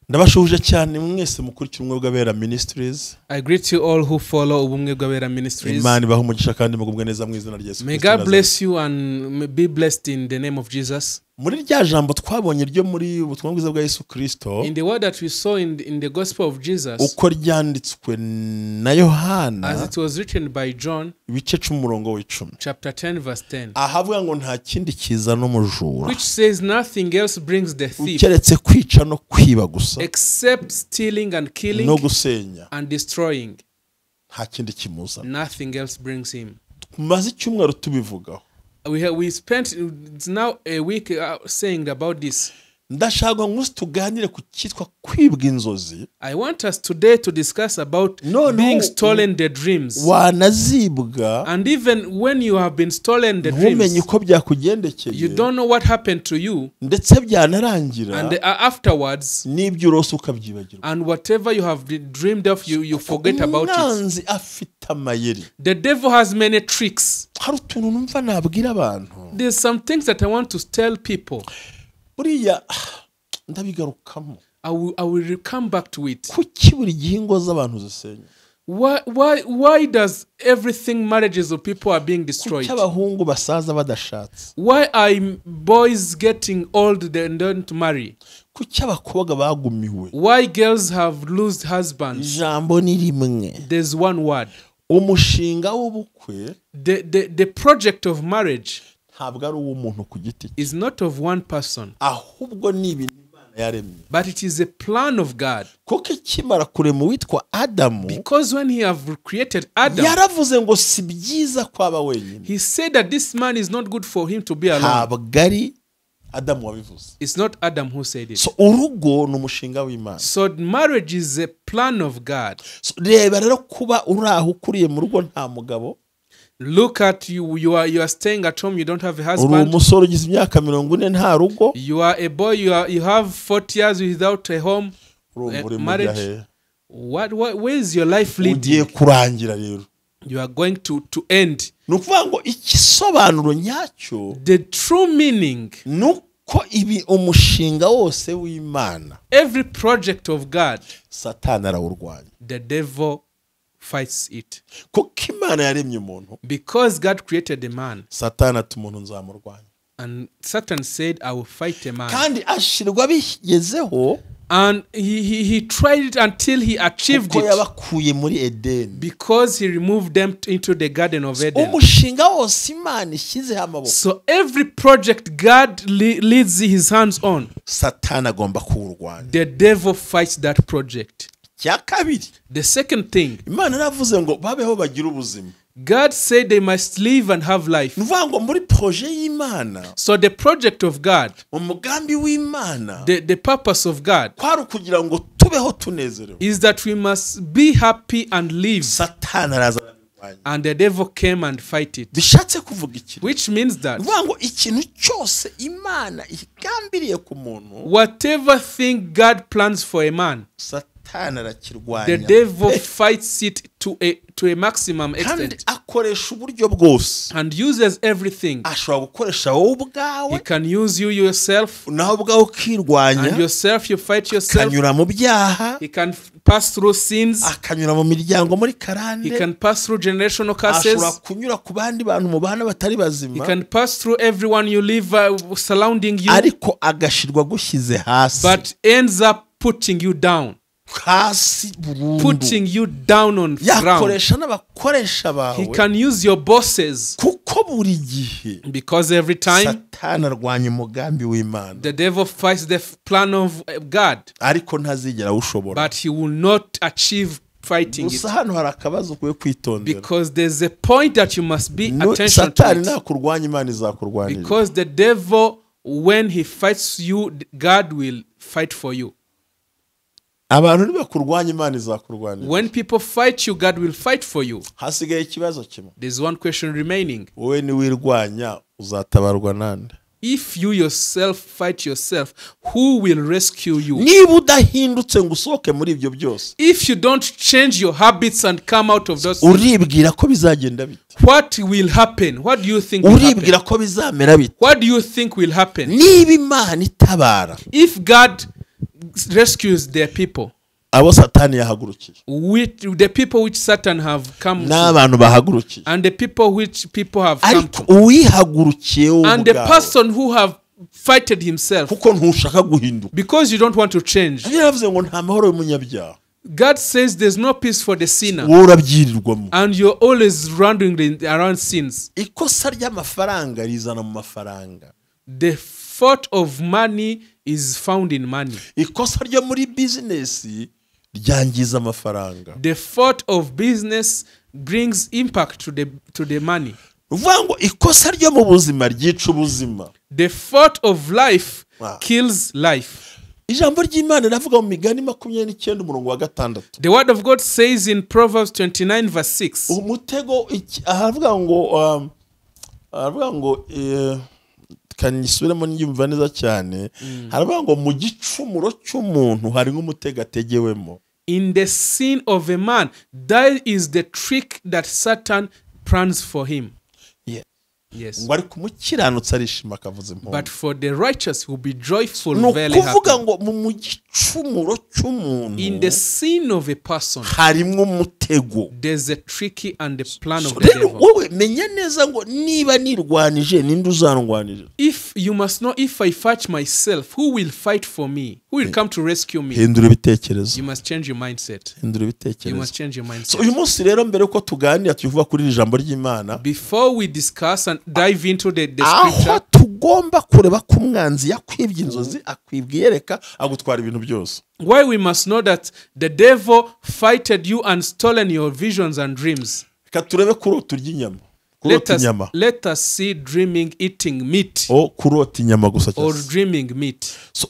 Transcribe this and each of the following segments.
Ndabashuje cyane mwese mukurikira ubumwe bw'abera ministries. I greet you all who follow ubumwe bw'abera ministries. Imana ibahe umugisha kandi mugubwe neza mu izina rya Yesu. May God bless you and be blessed in the name of Jesus. Muri rya jambo twabonye ryo muri ubutumwa bwiza bwa Yesu Kristo. In the word that we saw in the gospel of Jesus. Uko ryanditswe na Yohana. As it was written by John. Ibice 10:10. Chapter 10 verse 10. Ahavuga ngo nta kindi kiza no mujura. Which says nothing else brings the thief. Keretse kwica no kwiba gusa. Except stealing and killing. No gusenya. And destroying. Nta kindi kimuza. Nothing else brings him. Maze icyumweru tubivugaho. We spent it's now a week saying about this. Ndashaka ngo tuganire ku cyitwa kwibwa inzozi. I want us today to discuss about being stolen the dreams. Wanazibwa. And even when you have been stolen the dreams, ntumenye uko byakugendekeye. You don't know what happened to you. Ndetse byanarangira. And afterwards, nibyo urose ukabyibagirwa. And whatever you have dreamed of, you forget about it. Nanzi afite amayeri. The devil has many tricks. Hari utuntu numva nabwira abantu. There's some things that I want to tell people. Buriya ndabigarukamo. I will come back to it. Kuki buri gihingo z'abantu zisenya? Why does everything marriages of people are being destroyed? Kuki abahungu basaza badashatse? Why are boys getting old and don't marry? Kuki abakobwa bagumiwe? Why girls have lost husbands? Ijambo ni rimwe. There's one word. Umushinga w'ubukwe. The project of marriage ntabwo ari uw'umuntu ku giti is not of one person. Ahubwo ni ibintu Imana yaremye. But it is a plan of God. Kuko ikimara kurema witwa Adamu. Because when he have created Adam, yaravuze ngo si byiza kwaba wenyine. He said that this man is not good for him to be alone. Ntabwo ari Adamu wabivuze. It's not Adam who said it. So urugo ni umushinga w'Imana. So marriage is a plan of God. So reba rero kuba uraho ukuriye mu rugo nta mugabo. Look at you are staying at home, you don't have a husband. Uri umusore ugize imyaka 40 nta rugo. You are a boy, you have 40 years without a home. Marriage. Where is your life leading? Ugiye kurangira rero. You are going to end. Nukuvuga ngo ikisobanuro nyacyo. The true meaning. Nuko ibi umushinga wose w'Imana. Every project of God. Satani arawurwanya. The devil fights it. Kuko Imana yaremye umuntu. Because God created a man. Satani ati umuntu nzamurwanya. And Satan said, I will fight a man. Kandi ashirwa bigezeho. And he tried it until he achieved it. Yabakuye muri Eden. Because he removed them into the Garden of Eden. Umushinga wose Imana ishyizeho amaboko. So every project God leads his hands on. Satani agomba kuwurwanya. The devil fights that project. The second thing, Imana yaravuze ngo babeho bagira ubuzima. God said they must live and have life. Nuvango muri projet y'Imana. So the project of God, umugambi w'Imana, the purpose of God, kwari kugira ngo tubeho tunezerewe, is that we must be happy and live. Satani araza. And the devil came and fight it. Bishatse kuvuga iki? Which means that nuvango ikintu cyose Imana igambiriye ku muntu, whatever thing God plans for a man, the devil fights it to a maximum extent. And uses everything. He can use you yourself. And yourself, you fight yourself. He can pass through sins. He can pass through generational curses. He can pass through everyone you live surrounding you. But ends up putting you down. Putting you down on ground. He can use your bosses. Because every time the devil fights the plan of God. But he will not achieve fighting it. Because there's a point that you must be attention to it. Because the devil, when he fights you, God will fight for you. When people fight you, God will fight for you. There's one question remaining. If you yourself fight yourself, who will rescue you? If you don't change your habits and come out of those things, what will happen? What do you think will happen? What do you think will happen? If God rescues their people. Abo Satani yahagurukiye. With the people which Satan have come to. N'abantu bahagurukiye. And the people which people have come to. Uwihagurukiye ubwawe. And the person who have fighted himself. Kuko ntushaka guhinduka. Because you don't want to change. Biravuze ngo nta mahoro y'umunyabyaha. God says there's no peace for the sinner. And you're always running around sins. Ikosa ry'amafaranga rizana mu mafaranga. The fault of money is found in money. Ikosa ryo muri business ryangiza amafaranga. The fault of business brings impact to the money. Uvuga ngo ikosa ryo mu buzima ryica ubuzima. The fault of life kills life. Ijambo ry'Imana ravuga mu Migani 29 umurongo wa 6. The word of God says in Proverbs 29 verse 6. Umutego aravuga ngo kanisubiremo nyumva neza cyane. Haravuga ngo mu gicumuro cy'umuntu hari nk'umutego ategewemo. In the sin of a man, that is the trick that Satan plans for him. Yes. But for the righteous who will be joyful, very happy. In the sin of a person, there's a tricky and the plan of the devil. If you must know, if I fight myself, who will fight for me? Who will come to rescue me? You must change your mindset. You must change your mindset. Before we discuss and dive into the scripture, why we must know that the devil fighted you and stolen your visions and dreams. Let us see dreaming eating meat or dreaming meat. So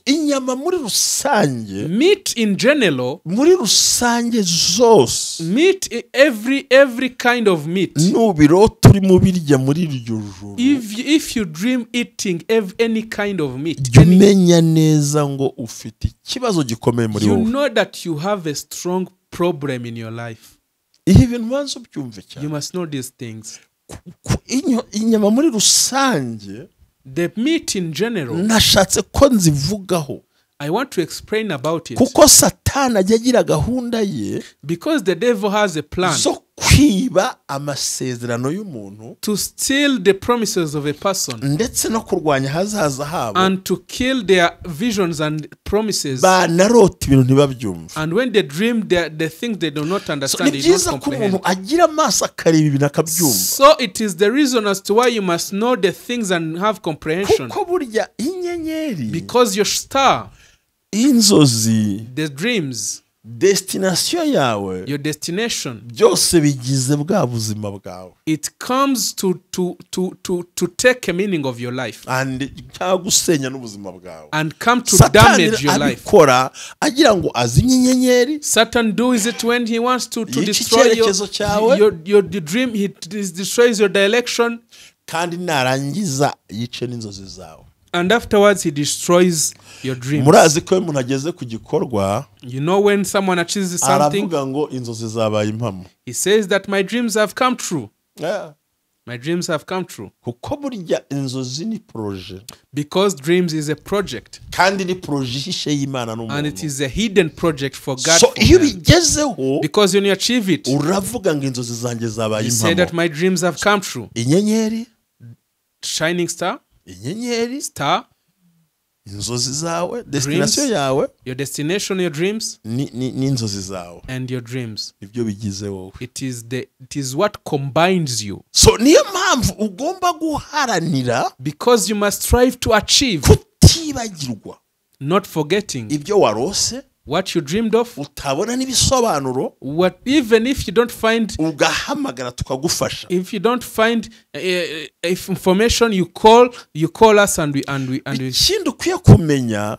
meat in general, meat, every kind of meat. If you dream eating any kind of meat, you know that you have a strong problem in your life. You must know these things. The meat in general, I want to explain about it. Because the devil has a plan to steal the promises of a person and to kill their visions and promises. And when they dream, the things they do not understand, they don't comprehend. So it is the reason as to why you must know the things and have comprehension. Because your star, Inzozi, the dreams, destination yawe, your destination, byose bigize bwa buzima bwawe. It comes to take a meaning of your life and cyagusenya n'ubuzima bwawe and come to damage your life. Agira ngo azinye inyenyeri. Satan does it when he wants to destroy your dream. He destroys your direction, kandi narangiza yice n'inzozi zawe. And afterwards he destroys your dreams. Murazi ko umuntu ageze ku gikorwa, you know, when someone achieves something, aravuga ngo inzozi zabaye impamo. He says that my dreams have come true. Yeah. My dreams have come true. Kuko burya inzozi ni projet. Because dreams is a project. Kandi ni projet hishe y'Imana n'umuntu. And it is a hidden project for God. So iyo bigezeho, because when you achieve it, uravuga ngo inzozi zanjye zabaye impamo. You say that my dreams have come true. Inyenyeri, shining star, inyenyeri, star, inzozi zawe, destination yawe, your destination, your dreams, ni inzozi zawe, and your dreams, ibyo bigize wowe. It is what combines you. So niyo mpamvu ugomba guharanira, because you must strive to achieve, kutibagirwa, not forgetting ibyo warose, what you dreamed of, utabona n'ibisobanuro, what even if you don't find, ugahamagara tukagufasha. If you don't find information, you call us and we ikindi ukwiye kumenya,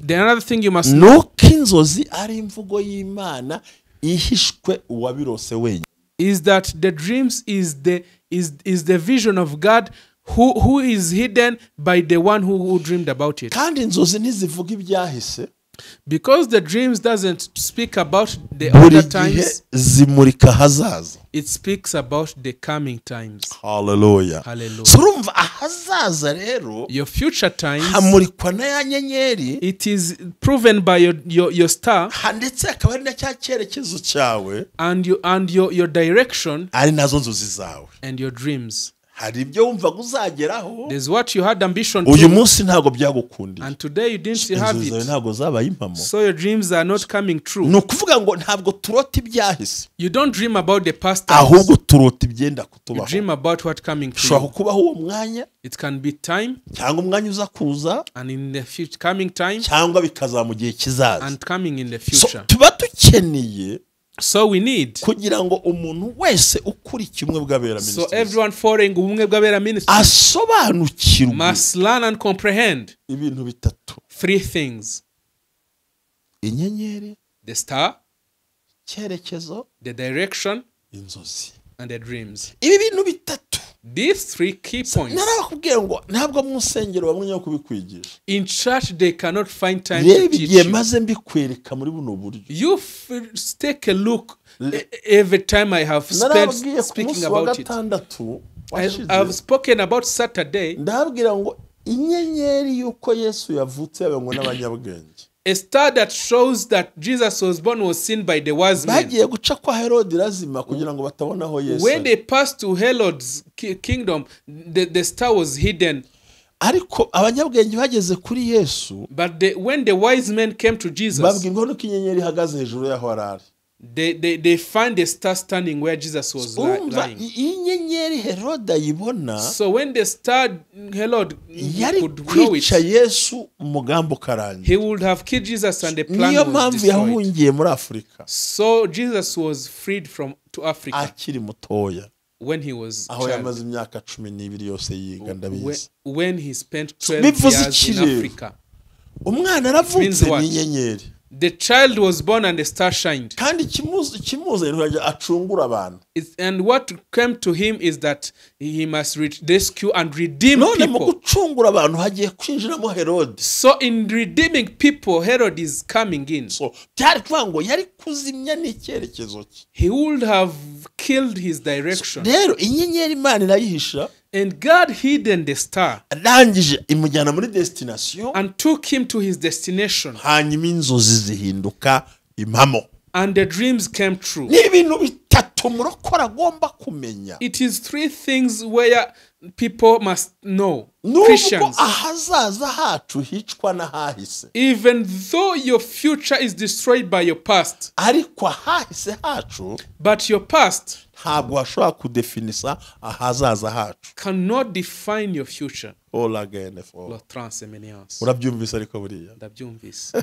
the another thing you must know, nuko inzozi ari imvugo y'Imana ihishwe uwabirose wenyine, is that the dreams is the vision of God who is hidden by the one who dreamed about it. Kandi inzozi ntizivuga ibyahise, Because the dreams doesn't speak about the buri older gihe times, zimurika ahazaza. it speaks about the coming times. Hallelujah. Hallelujah. So urumva ahazaza rero Your future times, hamurikwa na ya nyenyeri, it is proven by your star ndetse akaba ari na cya cyerekezo cyawe, and your direction ari nazo nzozi zawe. and your dreams. Hari ibyo wumvaga uzageraho, There's what you had ambition uyu to, munsi ntabwo byagukundiye, and today you didn't have inzozi zawe it. ntabwo zabaye impamo. So your dreams are not coming true. Ni ukuvuga ngo ntabwo turota ibyahise, You don't dream about the past times. ahubwo turota ibyenda You kutubaho. dream about what coming to Ushobora you. kubaho uwo mwanya, It can be time, cyangwa umwanya uza kuza, and in the future, coming time, cyangwa bikazaba mu gihe kizaza. and coming in the So future. tuba dukeneye So we need, kugira ngo umuntu wese ukurikiye ubumwe bw'abera so ministries everyone following ubumwe bw'abera ministry asobanukirwe must learn and comprehend ibintu bitatu: 3 things: inyenyeri, the star, icyerekezo, the direction, inzozi. and the dreams. Ibi bintu bitatu These 3 key points. narakubwiye ngo ntabwo mu nsengero bamwe kubikwigisha. In church, they cannot find time reba to teach igihe you. maze mbikwereka muri buno buryo. You take a look every time I have spent narabwiye ku speaking munsi wa about it. gatandatu I've spoken about Saturday, ndabwira ngo inyenyeri y'uko Yesu yavutse yabonywe n'abanyabwenge. a star that shows that Jesus was born was seen by the wise men. Bagiye guca kwa Herode lazima kugira ngo batabona aho Yesu. When they passed to Herod's kingdom, the star was hidden. Ariko abanyabwenge bageze kuri Yesu, But when the wise men came to Jesus, babwirwa nuko inyenyeri ihagaze hejuru y'aho arari. they find the star standing where Jesus was Urumva lying. inyenyeri Herode ayibona, So when the star Herod yari could know kwica it, Yesu umugambi ukarangira. he would have killed Jesus and the plan Niyo was mpamvu destroyed. yahungiye muri Afurika So Jesus was freed to Africa akiri mutoya, when he was aho child, yamaze imyaka 12 yose yiga ndabizi. when he spent 12 Bivuze years in iki rero? Africa. Umwana aravutse what? n'inyenyeri, The child was born and the star shined. kandi kimuzanye nturajya acungura abantu. And what came to him is that he must rescue and redeem None mu people. gucungura abantu hagiye kwinjiramo Herode. So in redeeming people, Herod is coming in. So byari kuvuga ngo yari kuzimya n'icyerekezo cye. He would have killed his direction. Rero inyenyeri Imana irayihisha, And God hidden the star arangije imujyana muri destination, and took him to his destination. hanyuma inzozi zihinduka impamo. And the dreams came true. Ni ibintu bitatu murokora agomba kumenya. It is 3 things where people must know. Nubwo Christians. ahazaza hacu hicwa n'ahahise, Even though your future is destroyed by your past, ariko ahahise hacu but your past ntabwo hashobora kudefinisa ahazaza hacu. cannot define your future. All again for. Lo transemenence. Urabyumvise ariko buriya. Ndabyumvise.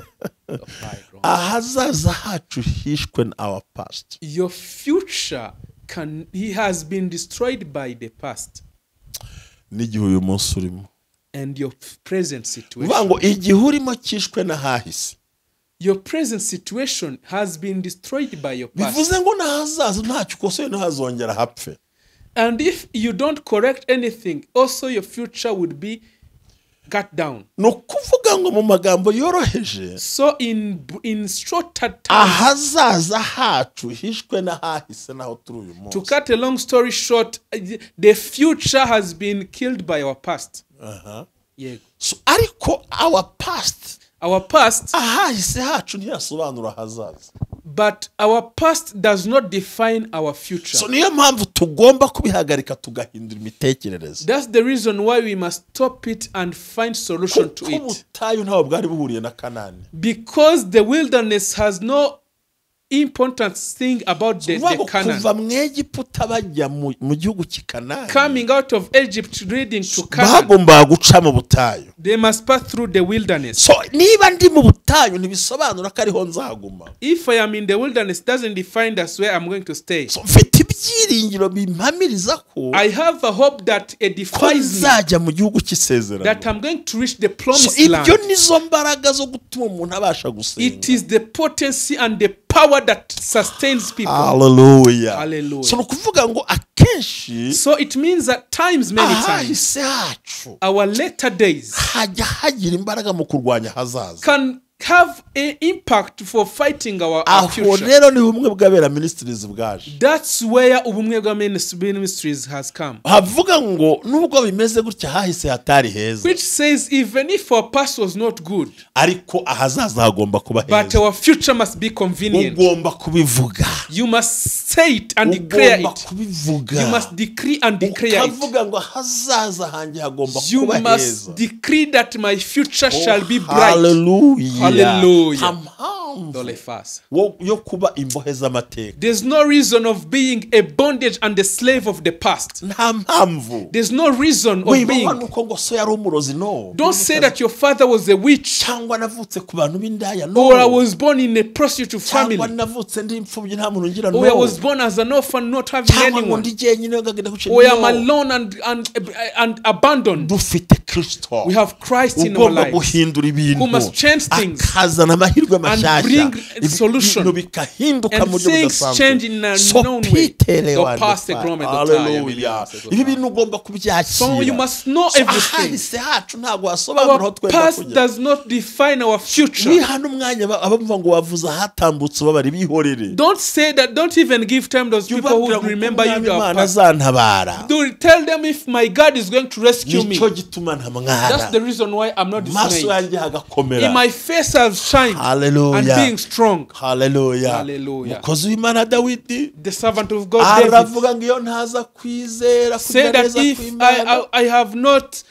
Ahazaza hacu hishwe in our past. Your future he has been destroyed by the past. N'igihe uyu munsi urimo. And your present situation. Uvuga ngo igihe urimo kishwe n'ahahise. Your present situation has been destroyed by your past. Bivuze ngo n'ahazaza ntacyo ukosoye ntihazongera hapfe. And if you don't correct anything, also your future would be cut down. No kuvuga ngo mu magambo yoroheje. So in shorter time, ahazaza hacu hishwe n'ahahise naho turi uyu munsi. to cut a long story short, the future has been killed by our past. Yeah. So ariko our past ahahise hacu ntiyasobanura ahazaza. But our past does not define our future. So niyo mpamvu tugomba kubihagarika tugahindura imitekerereze. That's the reason why we must stop it and find solution to it. Ubutayu ntaho bwari buhuriye na Kanani. Because the wilderness has no important thing about the Canaan. Kuva mu Egiputa bajya mu gihugu cy'Ikanani. Coming out of Egypt leading to Canaan. Bagomba guca mu butayu. They must pass through the wilderness. So niba ndi mu butayu ntibisobanura ko ariho nzaguma. If I am in the wilderness, doesn't define that's where I'm going to stay. So mfite ibyiringiro bimpamiriza ko I have a hope that edifies me nzajya mu gihugu cy'isezerano. that I'm going to reach the promised So land. ibyo nizo mbaraga zo gutuma umuntu abasha gusenga. It is the potency and the power that sustains people. Hallelujah. Hallelujah. So nukuvuga ngo akenshi, so it means that many times hacu our later days hajya hagira imbaraga mu kurwanya hazaza. can have an impact for fighting our aho future. rero ni bumwe bw'abera ministries bwaje. That's where ubumwe bwa ministries has come. Havuga ngo nubwo bimeze gutya hahise hatari heza, which says even if our past was not good, ariko ahazaza hagomba kuba heza. But our future must be convenient. Ugomba kubivuga. You must say it and declare it. You must decree and declare it. Ukavuga ngo hazaza hanjye hagomba you kuba heza. You must decree that my future shall be bright. Hallelujah. Hallelujah. Yo kuba imbohe z'amateka. There's no reason of being a bondage and a slave of the past. Nta mpamvu. There's no reason of being. Don't say that your father was a witch. Cyangwa navutse ku bantu b'indaya. No. Or I was born in a prostitute family. Cyangwa navutse ndi imfubyi nta muntu ngira. Or I was born as an orphan not having anyone. Or I am alone and abandoned. Dufite Kristo. We have Christ in our lives. Who must change things. And bring solution. And things change in a known way. The past Hallelujah. So you must know everything. Our past does not define our future. Don't say that. Don't even give time those people who remember you. Don't tell them if my God is going to rescue me. That's the reason why I'm not dismayed. In my face I've shined. Hallelujah. And being strong. Hallelujah. Hallelujah. The servant of God David said that if I have not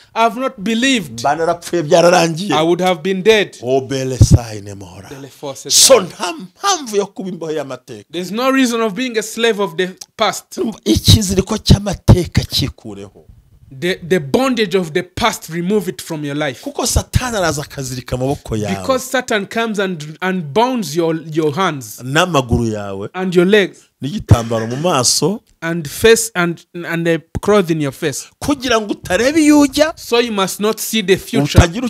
believed, I would have been dead. So there's no reason of being a slave of the past. The bondage of the past, remove it from your life. Because Satan comes and bounds your hands and your legs and face and a cloth in your face. So you must not see the future. You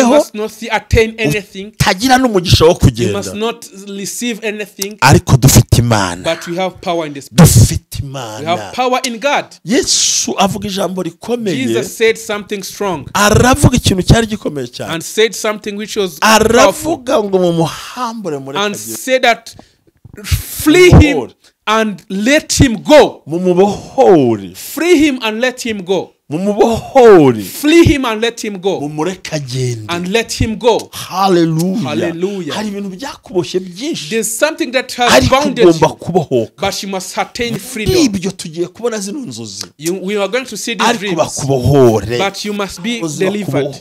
must not attain anything. You must not receive anything. But we have power in the Spirit. We have power in God. Jesus said something strong and said something which was powerful and said that flee him and let him go. Free him and let him go. Flee him and let him go. And let him go. Hallelujah. Hallelujah. There's something that has bounded you, but you must attain freedom. We are going to see these dreams, but you must be delivered.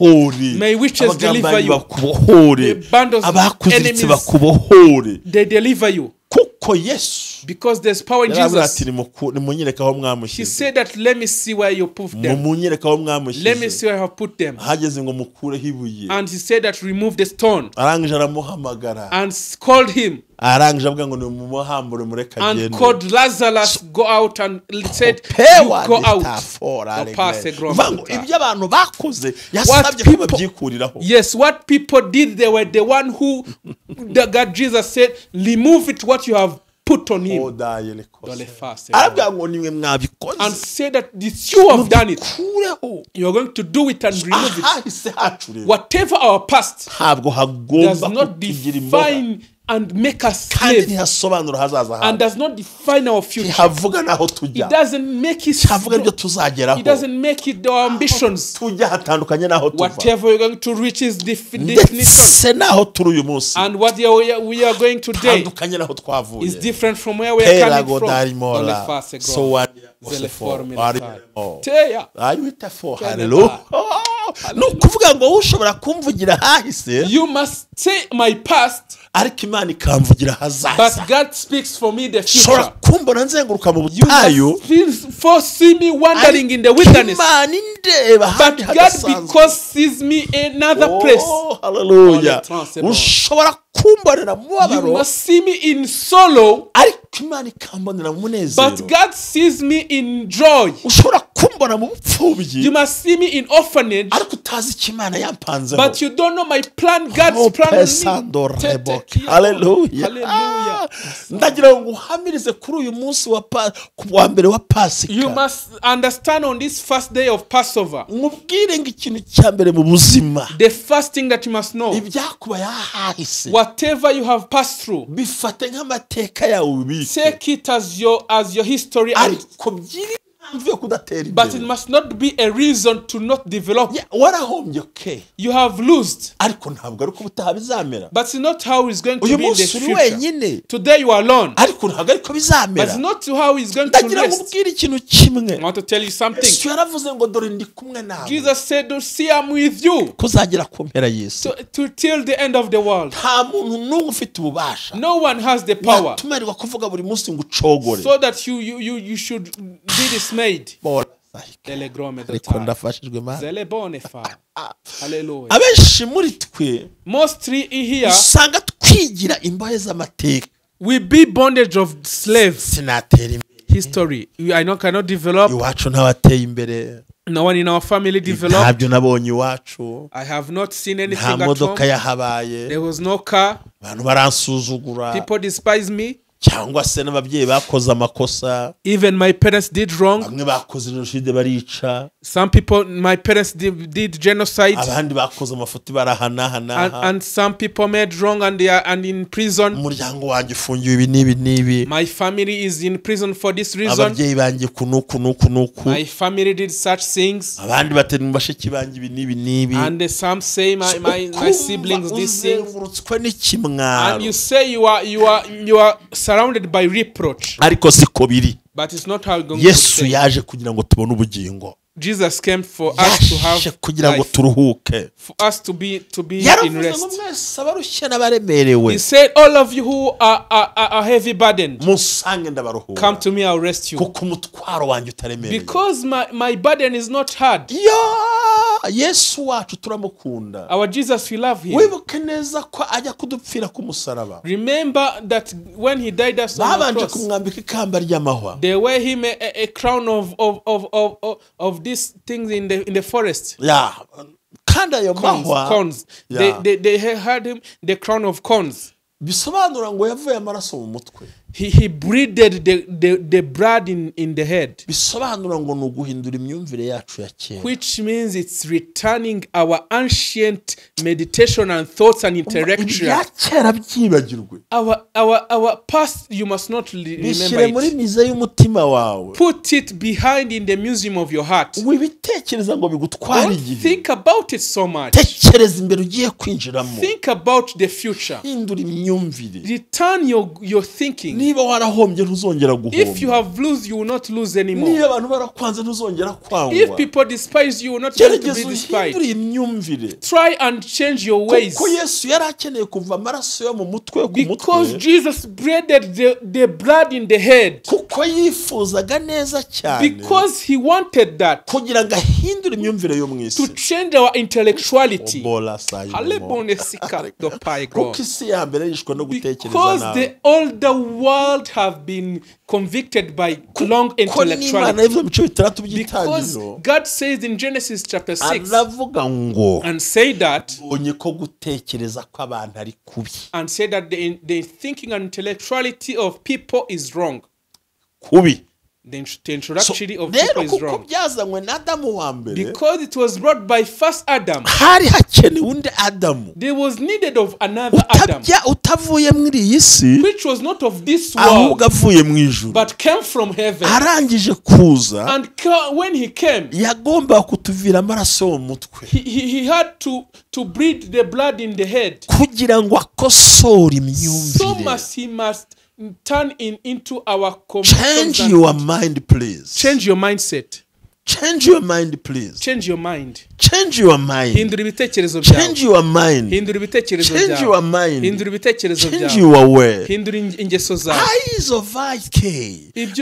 May witches deliver you. The band of enemies, they deliver you. Because there's power in Jesus. He said that let me see where you put them. Let me see where I have put them. And he said that remove the stone. And called him. And called Lazarus, go out, and said, you go out. Yes, what people did, they were the one who God Jesus said, remove it what you have put on him. And say that this you have done it. You are going to do it and remove it. Whatever our past does not define and make us slave and does not define our future. It doesn't make it. It doesn't make it our ambitions. Whatever we're going to reach is definition. And what we are going today is different from where we are coming from. So you must say my past, but God speaks for me the future. You must foresee me wandering in the wilderness, but God because sees me in another place. Hallelujah. You must see me in sorrow, but God sees me in joy. kumbona mu bupfubyi. You must see me in orphanage. Ariko utazi icyo Imana yampanzeho. But you don't know my plan, God's plan on me. Hallelujah. Hallelujah. Ndagira ngo uhamirize kuri uyu munsi wa mbere wa Pasika. You must understand on this first day of Passover. Mubwire ngo ikintu cya mbere mu buzima. The first thing that you must know. Ibyakubaye ahahise. Whatever you have passed through. Bifate nk'amateka yawe ubike. Take it as your history. Ariko byiri impamvu yo kudatera imbere. But it must not be a reason to not develop. Warahombye okay. You have lost. Ariko ntabwo ari ko ubutaha bizamera. But it's not how it's going to be in the future. Today you are alone. Ariko ntabwo ari ko bizamera. But it's not how it's going to Ndagira nkubwire ikintu kimwe. I want to tell you something. Yesu yaravuze ngo dore ndi kumwe nawe. Jesus said, see, I'm with you. Kuzagera ku mpera y'isi. To till the end of the world. Nta muntu n'umwe ufite ububasha. No one has the power. Tumerirwa kuvuga buri munsi ngo ucogore. So that you should be dismayed. Ariko ndafashijwe Mana. Hallelujah. Abenshi muri twe mostly here usanga twigira imbohe z'amateka. We be bondage of slaves. Sinatera imbere. History. I cannot develop. Iwacu ntabateye imbere. No one in our family developed. Ntabyo nabonye iwacu. I have not seen anything at home. Nta modoka yahabaye. There was no car. Abantu baransuzugura. People despise me. Cyangwa se n'ababyeyi bakoze amakosa. Even my parents did wrong. Bamwe bakoze genocide barica. Some people, my parents did genocide. Abandi bakoze amafuti barahana. And some people made wrong and they are in prison. Umuryango wanjye ufungiwe ibi n'ibi. My family is in prison for this reason. Ababyeyi banjye kunuku. My family did such things. Abandi batera mu bashiki banjye ibi n'ibi. And some say my siblings this thing. And you say you are surrounded by reproach. Ariko siko biri. But it's not how it's going Yesu yaje kugira ngo tubone ubugingo. Jesus came for us to have kugira ngo turuhuke. For us to be in rest. He said, all of you who are heavy burdened, come to me, I'll rest you. Because my burden is not hard. Yesu wacu turamukunda. Our Jesus, we love him. Wibuke neza ko ajya kudupfira ku musaraba. Remember that when he died us on the cross, kumwambika ikamba ry'amahwa. They wear him a crown of these things in the forest. Yeah. Kandi ayo mahwa. Corns. Yeah. They had him the crown of corns. Bisobanura ngo yavuye amaraso mu mutwe. He breathed the blood in the head. Bisobanura ngo nuguhindura imyumvire yacu ya kera. Which means it's returning our ancient meditation and thoughts and interaction. Ya kera byibagirwe. Our past you must not remember it. Muri mize y'umutima wawe. Put it behind in the museum of your heart. Wibitekereza ngo bigutwara igihe. Think about it so much. Tekereza imbere ugiye kwinjiramo. Think about the future. Hindura imyumvire. Return your thinking. Niba warahombye ntuzongera guhomba. If you have lost, you will not lose anymore. Niba abantu barakwanze ntuzongera kwangwa. If people despise you, you will not going to be despised. Try and change your ways. Kuko Yesu yari akeneye kuva amaraso yo mu mutwe ku mutwe. Because Jesus breathed the blood in the head. Kuko yifuzaga neza cyane. Because he wanted that. Kugira ngo ahindure imyumvire yo mu isi. To change our intellectuality. Kuko isi ya mbere yishwe no gutekereza nabi. Because the older world have been convicted by long intellectuality. Because God says in Genesis chapter 6 and say that the thinking and intellectuality of people is wrong. The introduction of people is wrong. Because it was brought by first Adam. There was needed of another Adam. Which was not of this world. But came from heaven. And when he came, he had to breathe the blood in the head. So he must turn into our change your mind, please. Change your mindset. Change your mind, please. Change your mind. change your mind, hindura ibitekerezo byawe, change your mind, hindura ibitekerezo change byawe, your mind, hindura ibitekerezo change byawe, your way, hindura ingeso zawe. eyes of IK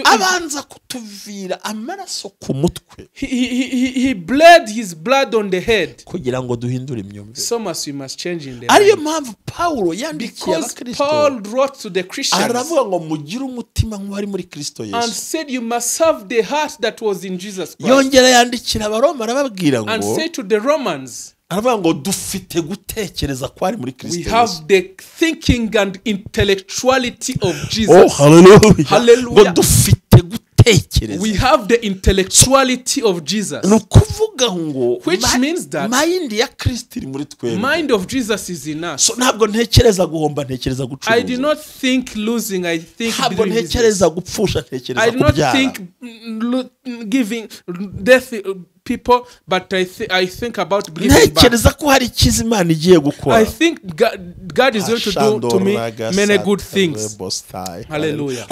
abanza kutuvira amaraso ku mutwe, he bled his blood on the head kugira ngo duhindure imyumvire. So we must change in the ariyo mpamvu Paulo yandikiye abakristo, Paul wrote to the Christians, aravuga ngo mugire umutima nk'uwari muri Kristo Yesu, and said you must have the heart that was in Jesus Christ. yongera yandikira abaroma arababwira ngo, and say to the Romans, aravuga ngo dufite gutekereza kwari muri Kristo Yesu. We have the thinking and intellectuality of Jesus. Oh, hallelujah. Hallelujah. Ngo dufite gutekereza. We have the intellectuality of Jesus. Nukuvuga ngo, which means that mind ya Kristo iri muri twebwe. Mind of Jesus is in us. So ntabwo ntekereza guhomba, ntekereza gucuruza. I do not think losing, I think ntabwo ntekereza gupfusha, ntekereza kubyara. I do not think giving death people, but I think about giving back. Ntekereza ko hari ikiza Imana igiye gukora. I think God is going to do to me many good things. Hallelujah.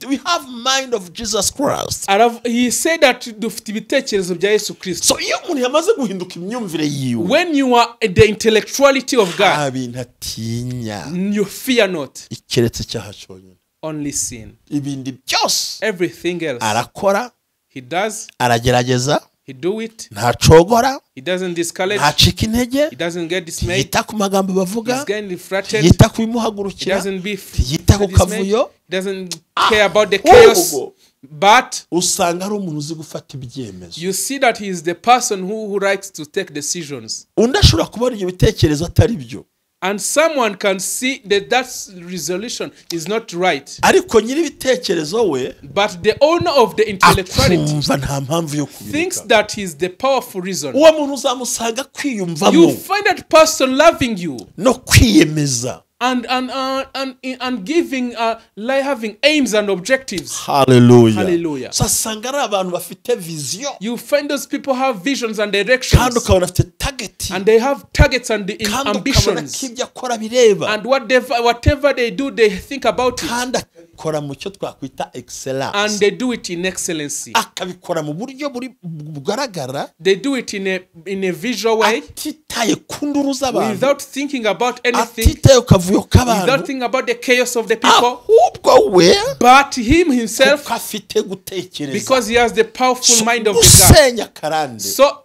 We have mind of Jesus Christ. He said that dufite ibitekerezo bya Yesu Kristo. So iyo umuntu yamaze guhinduka imyumvire yiwe, when you are the intellectuality of God, abintu atinya, you fear not, ikiretse cyaha cyonyine, only sin. Ibindi byose, everything else, arakora, he does, aragerageza, he do it, ntacogora, he doesn't discourage, ntacika intege, he doesn't get dismayed, yita ku magambo bavuga, he's getting frightened, yita ku bimuhagurukira, he doesn't be yita ku kavuyo, he doesn't care about the chaos. But usanga ari umuntu uzi gufata ibyemezo. You see that he is the person who likes to take decisions. Undashobora kubona ibyo bitekerezo atari byo. And someone can see that resolution is not right. Ariko nyiri bitekerezo we, but the owner of the intellectuality nta mpamvu yo kubireka, thinks that is the powerful reason. Uwo muntu uzamusanga kwiyumvamo. You find that person loving you. No kwiyemeza. And giving having aims and objectives. Hallelujah. Hallelujah. Sasanga ari abantu bafite vision. You find those people have visions and directions. Kandi ukabona afite target. And they have targets and ambitions. And whatever they do, they think about it. Kandi akabikora mu cyo twakwita excellence. And they do it in excellency. Akabikora mu buryo bugaragara. They do it in a visual way. Atitaye ku nduru z'abantu. Without thinking about anything. Atitaye kavuyo k'abantu. Without thinking about the chaos of the people. Ahubwo we, but him himself, afite gutekereza. Because he has the powerful mind of the God. So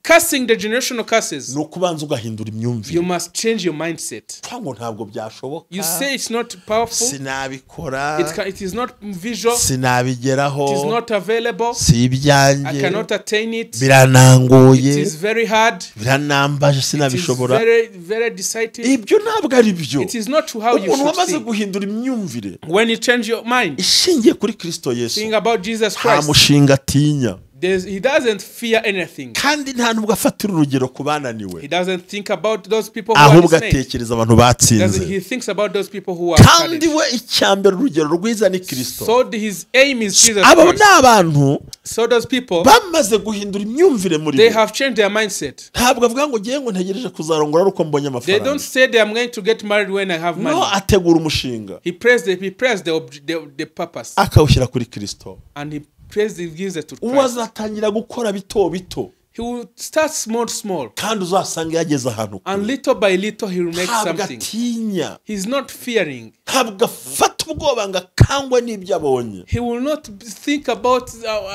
casting the generational curses, no kubanza ugahindura imyumvire. You must change your mindset. Ntabwo byashoboka. You say it's not powerful. Sinabikora. It is not visual. Sinabigeraho. It is not available. Si ibyanjye. I cannot attain it. Biranangoye. It is very hard. Biranambaje sinabishobora. It is very decisive. Ibyo ntabwo ari byo. It is not how you should think. Guhindura imyumvire. When you change your mind. Ishingiye kuri Kristo Yesu. Think about Jesus Christ. Mushinga atinya. He doesn't fear anything. Kandi nta nubwo afatira urugero kubananiwe. He doesn't think about those people who are dismayed. Atekereza abantu batsinze. He thinks about those people who are kandi we icyambere urugero rwiza ni Kristo. So his aim is Jesus Christ. Abo n'abantu. So those people, bamaze guhindura imyumvire muri they have changed their mindset. Ntabwo avuga ngo ngiye ngo ntegereje kuzarongora uko mbonye amafaranga. They don't say they am going to get married when I have money. No, ategura umushinga. He prays the purpose. Akawushyira kuri Kristo. And he gives it to Christ. Uwazatangira gukora bito bito. He will start small. Kandi uzasanga yageze ahantu. And little by little he will make something. Atinya. He's not fearing. Ntabwo afata ubwoba ngo akangwe n'ibyo abonye. He will not think about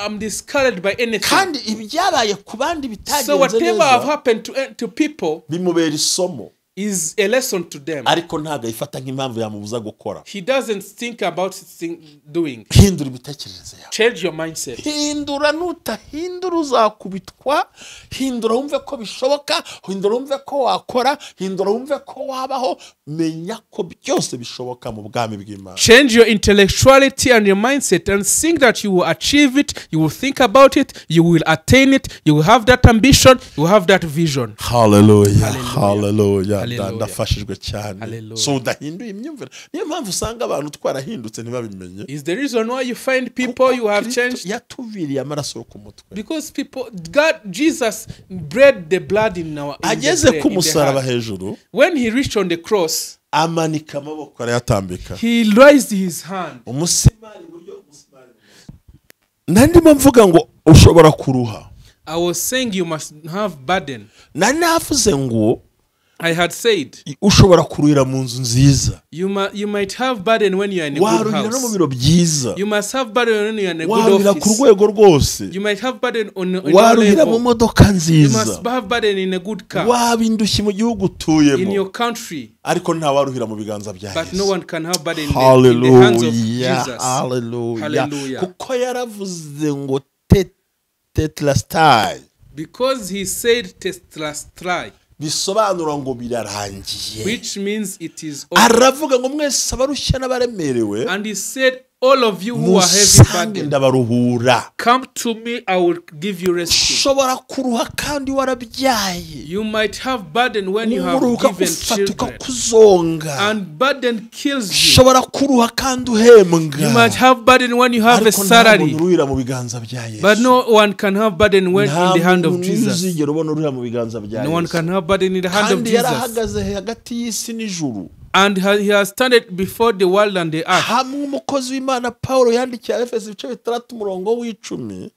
I'm discouraged by anything. Kandi ibyabaye ku bandi bitagenze neza. So whatever have happened to people bimubera isomo. Is a lesson to them. Ariko ntago ifata nk'impamvu yamubuza gukora. He doesn't think about doing. Hindura ibitekerezo yawe. Change your mindset. Hindura hindura uzakubitwa. Hindura wumve ko bishoboka. Hindura wumve ko wakora. Hindura wumve ko wabaho. Menya ko byose bishoboka mu bwami bw'Imana. Change your intellectuality and your mindset and think that you will achieve it. You will think about it. You will attain it. You will have that ambition. You will have that vision. Hallelujah. Hallelujah. Ndafashijwe cyane. So udahinduye imyumvire. Niyo mpamvu usanga abantu twarahindutse ntibabimenye. Is the reason why you find people you have changed. Yatuviriye amaraso ku mutwe. Because Jesus bled the blood in our ageze ku musaraba hejuru. When he reached on the cross, amanika amaboko arayatambika. He raised his hand. Umusimari buryo umusimari. Ndimo mvuga ngo ushobora kuruha. I was saying you must have burden. nari navuze ngo I had said ushobora kuruhira mu nzu nziza, you might have burden when you are in a good waruhira no mu house. biro byiza, You must have burden when you are in a good waruhira ku office. rwego rwose, You might have burden on a waruhira mu level. modoka You nziza, must have burden in a good car. waba indushyi mu gihugu In utuyemo, your country. ariko nta waruhira mu biganza bya But no Yesu. one can have burden in the hands of Hallelujah, Jesus. hallelujah. Hallelujah. Kuko yaravuze ngo tetelestai, Because he said testlastrai, bisobanura ngo birarangiye. which means it is over. Aravuga ngo mwese abarushya n'abaremerewe, And he said, all of you who are heavy musange burdened, ndabaruhura. come to me, I will give you rescue. Ushobora kuruha kandi warabyaye, You might have burden when you have umuruhuka given gufata children. ukakuzonga. And burden kills you. Ushobora kuruha kandi uhembwa, You might have burden when you have a ariko nta salary. muntu uruhira mu biganza bya But Yesu. no one can have burden when Nta in the hand of muntu Jesus. uzigera ubona uruhira mu biganza bya No one Yesu. can have burden in the hand of Kandi Jesus. yarahagaze hagati y'isi n'ijuru. And he has standed before the world and the earth. Hamwe umukozi w'Imana Pawulo yandikiye Efeso ibice 6 umurongo w'10,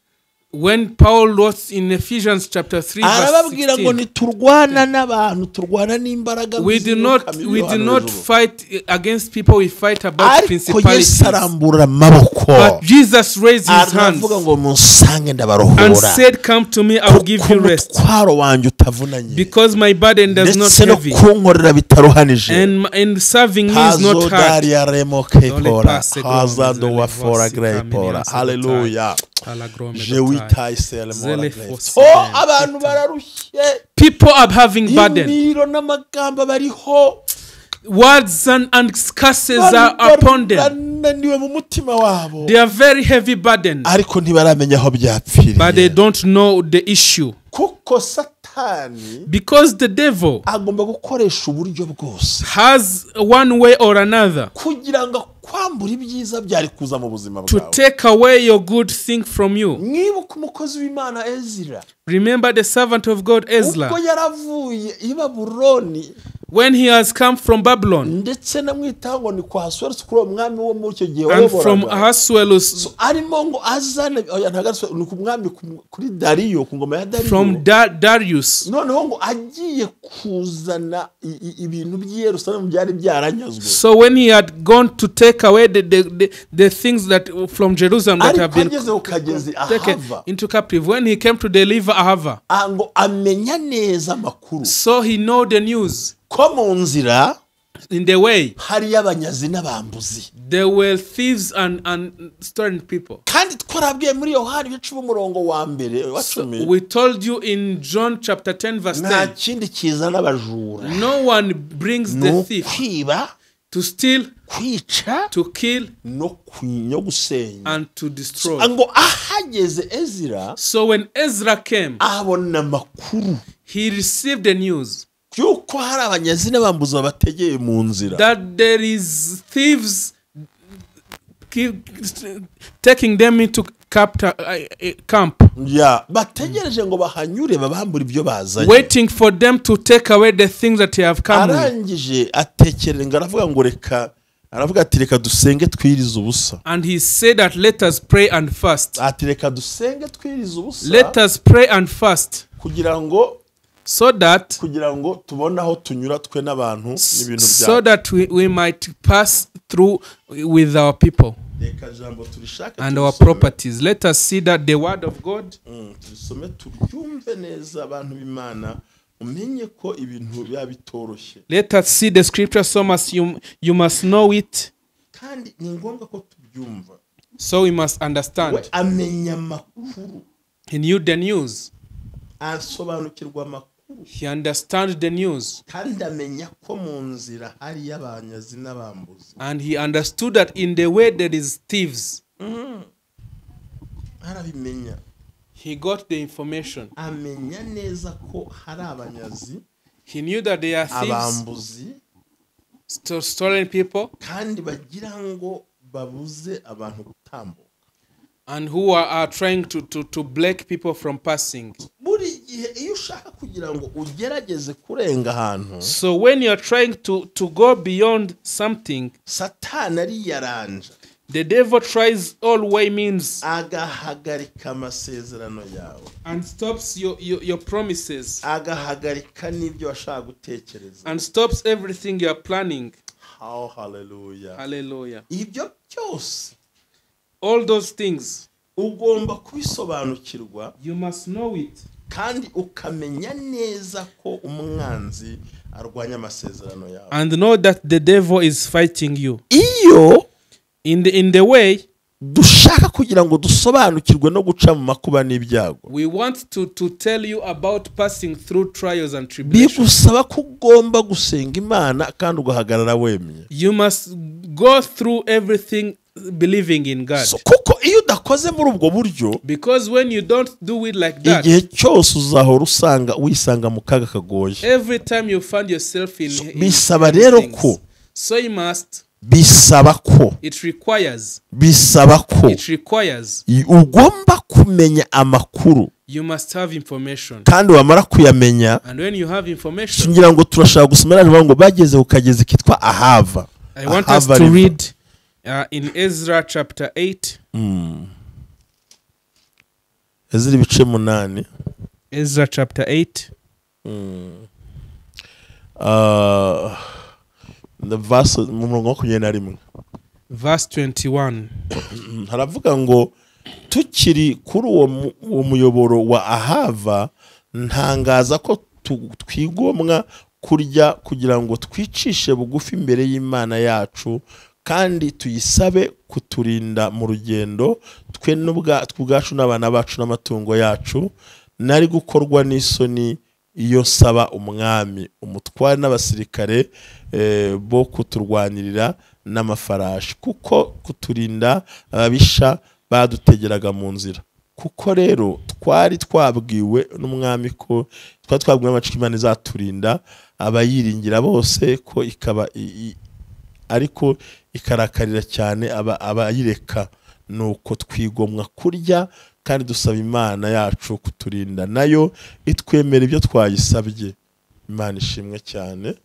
When Paul wrote in Ephesians chapter 3 verse arababwira ngo 16, ntiturwana n'abantu, turwana n'imbaraga we do z'imyuka not fight against people, we fight about ariko principalities. Yesu arambura amaboko, But Jesus raised his hands aravuga ngo musange and ndabaruhura, said, come to me, I will give you rest, umutwaro wanjye utavunanye, because my burden does not ndetse no heavy, kunkorera bitaruhanije. and serving me is not hard. Hazodaria remo kepora, passe hazando gromezele wafora vosi grepora. kamini Hallelujah. Alagrome Je wita isele Zele mora fosi grepora. Oh, ben, abantu bararushye, People are having burden. imiro n'amagambo bariho, Words and curses are upon them. bananiwe mu mutima wabo, They are very heavy burden, ariko ntibaramenya aho but they byapfiriye, don't know the issue. kuko Satani Because the devil agomba gukoresha uburyo bwose has one way or another kugira ngo kwambura ibyiza byari kuza mu buzima to bwawe. take away your good thing from you. Mwibuka umukozi w'Imana Ezra, Remember the servant of God Ezra, ubwo yaravuye i Babuloni, when he has come from Babylon ndetse namwitaho ngo ni kwa Ahasuwerusi kuri uwo mwami wo muri icyo gihe and from wayoboraga, Ahasuerus, arimo ngo azane ni ku mwami kuri Dariyo, ku ngoma ya Dariyo, from Darius. noneho ngo agiye kuzana ibintu by'i Yerusalemu byari byaranyazwe, So when he had gone to take away the things that from Jerusalem that have been ageze ku kagezi taken Ahava, into captive, when he came to deliver Ahava, ngo amenya neza amakuru so he know the news. ko mu nzira In the way hariyo abanyazi n'abambuzi, there were thieves and stolen people. kandi twarabwiye muri Yohana ibice umurongo wa mbere wa 10, We told you in John chapter 10 verse nta 10, kindi kizana abajura, no one brings the thief kwiba, to steal, kwica to kill, no gusenya. and to destroy. Ngo ahageze Ezra So when Ezra came, abona amakuru he received the news yuko hari abanyazi n'abambuzi bategeye mu nzira, that there is thieves taking them into camp, bategereje ngo bahanyure babambura ibyo bazanye, waiting for them to take away the things that they have come with. arangije atekereza ngo aravuga ngo aravuga ati reka dusenge twirize ubusa, And he said that let us pray and fast. ati reka dusenge twirize ubusa, Let us pray and fast kugira ngo tubone aho tunyura twe n'abantu n'ibintu byacu, so that we might pass through with our people reka jambo turishaka and our properties. Let us see that the word of God, turisome turyumve neza abantu b'Imana, umenye ko ibintu biba bitoroshye, let us see the scripture so much you must know it, kandi ni ngombwa ko tubyumva, so we must understand. amenya amakuru, He knew the news, asobanukirwa amakuru, he understood the news, kandi amenya ko mu nzira hari y'abanyazi n'abambuzi, and he understood that in the way there is thieves. arabimenya, He got the information. amenya neza ko hari abanyazi, He knew that there are thieves, abambuzi, stolen people, kandi bagira ngo babuze abantu gutambuka, and who are trying to block people from passing. buri gihe iyo ushaka kugira ngo ugerageze kurenga ahantu, So when you are trying to go beyond something, Satani ari yaranja, The devil tries all way means agahagarika amasezerano yawe and stops your promises agahagarika n'ibyo washaka gutekereza and stops everything you are planning. Oh, hallelujah. Hallelujah. Ibyo byose, all those things, ugomba kubisobanukirwa. You must know it. Kandi ukamenya neza ko umwanzi arwanya amasezerano yawe. And know that the devil is fighting you. Iyo in the way dushaka kugira ngo dusobanukirwe no guca mu makuba n'ibyago. We want to tell you about passing through trials and tribulations. Bigusaba ko ugomba gusenga Imana kandi ugahagarara wemye. You must go through everything believing in God. So, kuko iyo udakoze muri ubwo buryo, because when you don't do it like that, igihe cyose uzahora wisanga mu kaga kagoye. Every time you find yourself in bisaba rero ko, so you must, bisaba ko, it requires, bisaba ko, it requires, ugomba kumenya amakuru. You must have information. Kandi wamara kuyamenya, and when you have information, ngira ngo turashaka gusomera ngo bageze ukageze kitwa Ahava. I want us to read in Ezra chapter 8. Ezra ibice 8. Ezra chapter 8. The verse murongo 21. Verse 21. Haravuga ngo tukiri kuri uwo muyoboro wa Ahava, ntangaza ko twigomwa kurya kugira ngo twicishe bugufi imbere y'Imana yacu kandi tuyisabe kuturinda mu rugendo twe n'ubwacu n'abana bacu n'amatungo yacu. Nari gukorwa n'isoni iyo saba umwami umutware n'abasirikare bo kuturwanirira n'amafarashi, kuko kuturinda ababisha badutegeraga mu nzira. Kuko rero twari twabwiwe n'umwami ko twabwiwe n'amatsiko Imana izaturinda abayiringira bose, ko ikaba ariko ikarakarira cyane abayireka. Nuko twigomwa kurya kandi dusaba Imana yacu kuturinda, nayo itwemera ibyo twayisabye. Imana ishimwe cyane.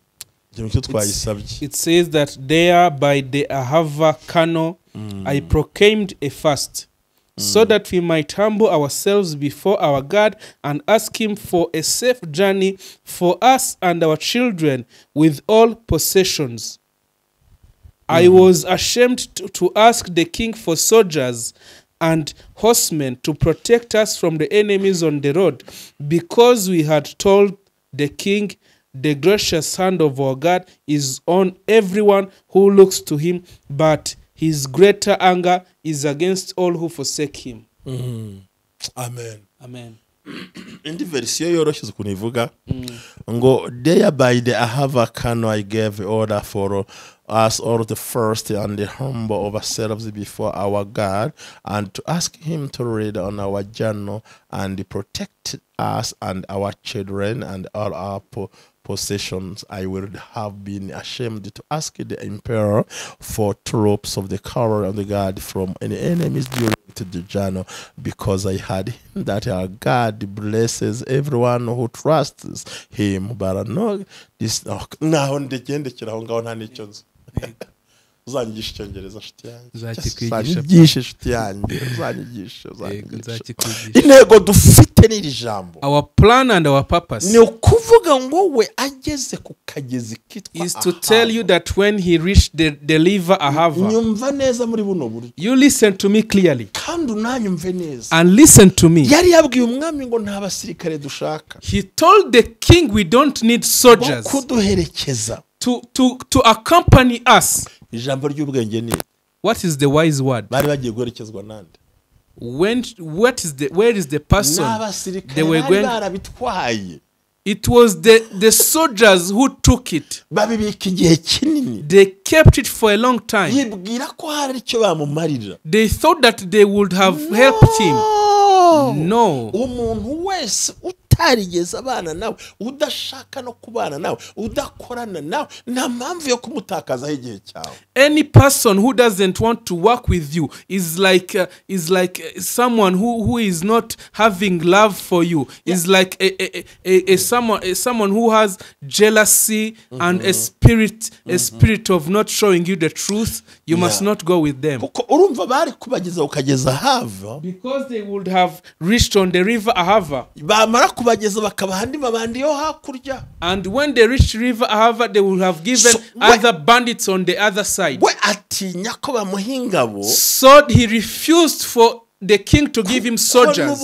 It says that there by the Ahava Canal I proclaimed a fast, so that we might humble ourselves before our God and ask him for a safe journey for us and our children with all possessions. I was ashamed to ask the king for soldiers and horsemen to protect us from the enemies on the road, because we had told the king, the gracious hand of our God is on everyone who looks to him, but his greater anger is against all who forsake him. Amen. Amen. Indi version yoroshye kunivuga ngo there by the Ahava Canal I gave order for us all the first and the humble of ourselves before our God, and to ask him to read on our journey and protect us and our children and all our possessions. I would have been ashamed to ask the emperor for troops of the cover of the God from any enemies during the journey, because I had him that our God blesses everyone who trusts him. But no, this now ndekendekera aho ngaho nta nicyo nzi. Uzanyigisha Icyongereza nshuti yanjye. Uzanyigisha nshuti yanjye. Uzanyigisha. Intego dufite n'iri jambo. Our plan and our purpose ni ukuvuga ngo we ageze ku kagezi kitwa is to tell you that when he reached the river Ahava, nyumva neza muri buno buryo. You listen to me clearly. Kandi unanyumve neza. And listen to me. Yari yabwiye umwami ngo nta basirikare dushaka. He told the king we don't need soldiers kuduherekeza, to accompany us. Ijambo ry'ubwenge ni, what is the wise word? Bari bagiye guherekezwa nande? Where is the person they were going? Barabitwaye. It was the soldiers who took it. Babibika igihe kinini. They kept it for a long time. Yibwira ko hari icyo bamumarira. They thought that they would have helped him. No. Umuntu wese utarigeze abana nawe, udashaka no kubana nawe, udakorana nawe, nta mpamvu yo kumutakaza igihe cyawe. Any person who doesn't want to work with you is like someone who is not having love for you. Is like someone who has jealousy and spirit of not showing you the truth, you must not go with them. urumva bari kubageza ukageza hava, because they would have reached on the river Ahava, bamara kubageza bakabaha andi mabandi yo hakurya, and when they reached river Ahava they would have given other bandits on the other side. we atinya ko bamuhingabo, so he refused for the king to give him soldiers,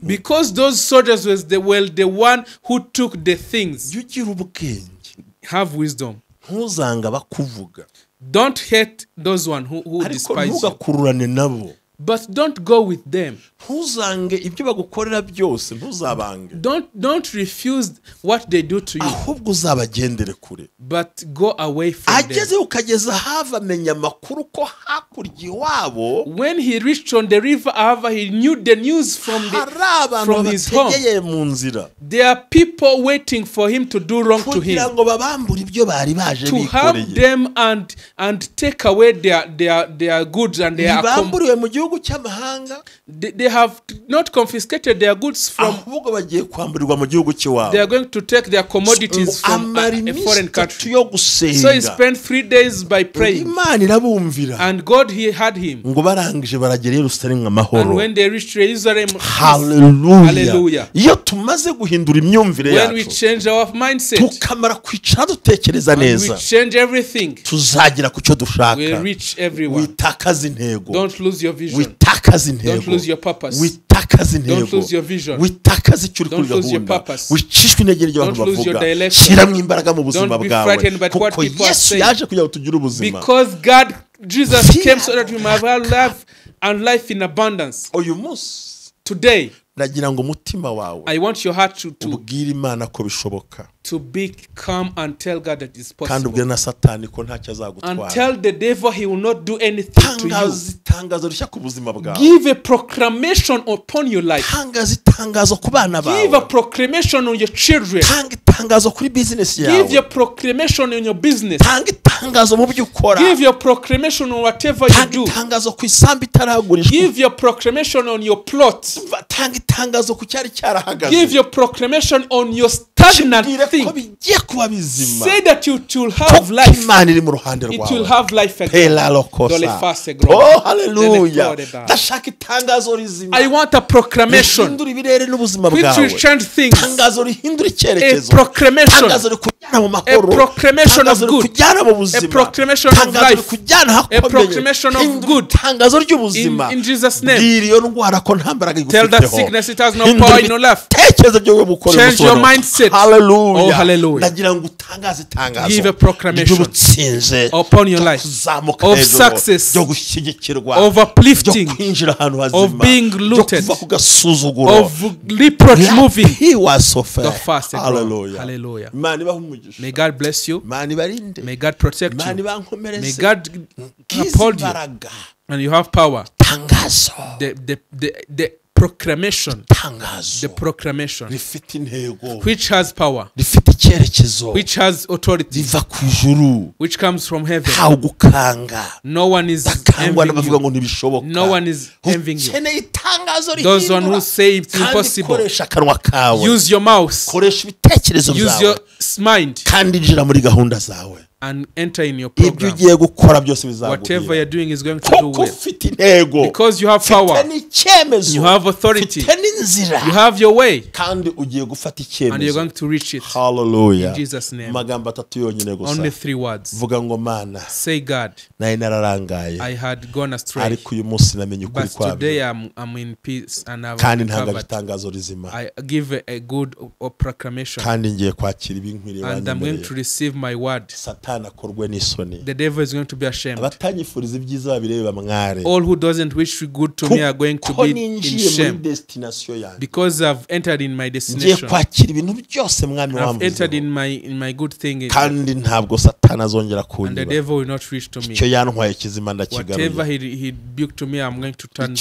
because those soldiers were the one who took the things. Have wisdom. Don't hate those one who despise you, but don't go with them. Don't refuse what they do to you, but go away from them. When he reached on the river Ahava, he knew the news from his home. There are people waiting for him to do wrong to him, to harm them and take away their goods and their they have not confiscated their goods from. They are going to take their commodities from a foreign country. So he spent 3 days by praying, and God he had him. And when they reached Jerusalem, hallelujah. When we change our mindset, we change everything, we reach everyone. Don't lose your vision. Don't lose your purpose. Don't lose your vision. Don't lose your purpose. Don't lose your direction. Don't be frightened by what people are saying. Because Jesus came so that we might have life and life in abundance. Today, I want your heart to be calm and tell God that it's possible. And tell the devil he will not do anything to you. Give a proclamation upon your life. Give a proclamation on your children. Give your proclamation on your business. Give your proclamation on whatever you do. Give your proclamation on your plot. Give your proclamation on your stagnant thing. Say that you will have life. It will have life again. Oh, hallelujah. I want a proclamation which will change things. A proclamation. A proclamation of good. A proclamation of life. A proclamation of good. In Jesus' name. Tell that sickness it has no power in your life. Change your mindset. Hallelujah. Oh, hallelujah. Give a proclamation upon your life of success, of uplifting, of being looted, of reproach moving. The fast. Hallelujah. Hallelujah. May God bless you. May God protect you. May God uphold you. And you have power. The proclamation, the proclamation which has power, which has authority, which comes from heaven. No one is envying you. No one is envying you. Those one who say it's impossible, use your mouth, use your mind, and enter in your program. Whatever you're doing is going to do well. Because you have power, you have authority, you have your way, and you're going to reach it. Hallelujah. In Jesus' name. Only 3 words. Say, God, I had gone astray, but today I'm in peace and I've recovered. I give a good proclamation, and I'm going to receive my word. The devil is going to be ashamed. All who doesn't wish good to me are going to be in shame, because I've entered in my destination. I've entered in my good thing, and the devil will not reach to me. Whatever he rebuked to me, I'm going to turn.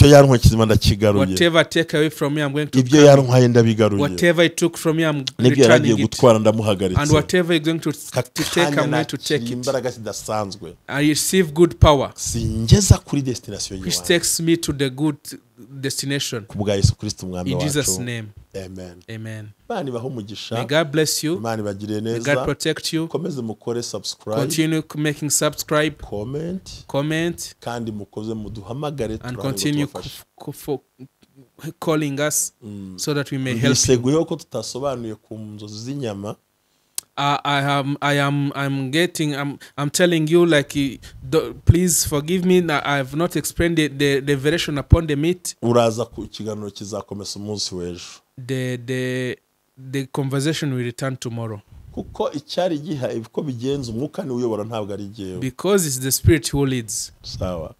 Whatever take away from me, I'm going to turn. Whatever he took from me, I'm returning it. And whatever he's going to take, I'm going to take it. I receive good power, which takes me to the good destination. In Jesus' name. Amen. Amen. Imana ibahe umugisha. May God bless you. Imana ibagirire May neza. God protect you. Komeze mukore subscribe. Continue making subscribe. Comment. Kandi mukoze muduhamagare and continue calling us so that we may help you. Biseguyeho ko tutasobanuye ku nzozi z'inyama. I'm telling you, like, please forgive me. I have not explained the revelation upon the meat. Uraza ku ikiganiro kizakomeza umunsi w'ejo. The conversation will return tomorrow. Kuko icyari giha ibiko bigenza umwuka ni uyobora ntabwo ari jewe. Because it's the Spirit who leads. Sawa.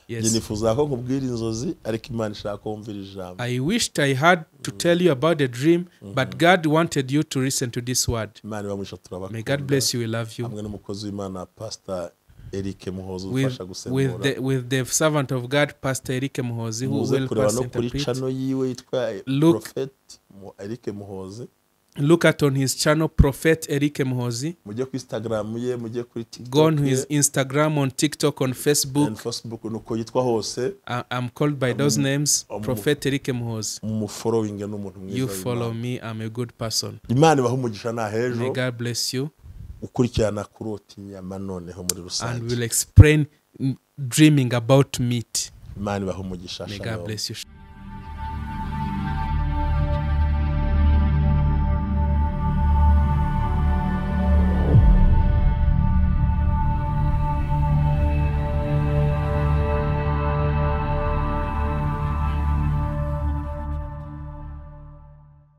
Yes. Nifuza ko nkubwira inzozi ariko Imana ishaka kumvira ijambo. I wished I had to tell you about the dream, but God wanted you to listen to this word. Imana ibamusha turabakunda. May God bless you. We love you. Hamwe n'umukozi w'Imana Pastor Eric Muhozi ufasha gusemura. With the servant of God Pastor Eric Muhozi who will pass interpret. Channel yiwe yitwa Prophet Eric Muhozi. Look at on his channel Prophet Eric Muhozi. Mujye ku Instagram ye, mujye kuri TikTok. Go on his Instagram, on TikTok, on Facebook. And Facebook nuko yitwa hose. I'm called by those names. Prophet Eric Muhozi. Following n'umuntu mwiza. You follow me. I'm a good person. Imana ibahe umugisha na hejo. May God bless you. Ukurikirana Akurota inyama noneho muri rusange. And we'll explain dreaming about meat. Imana ibahe umugisha. May God bless you.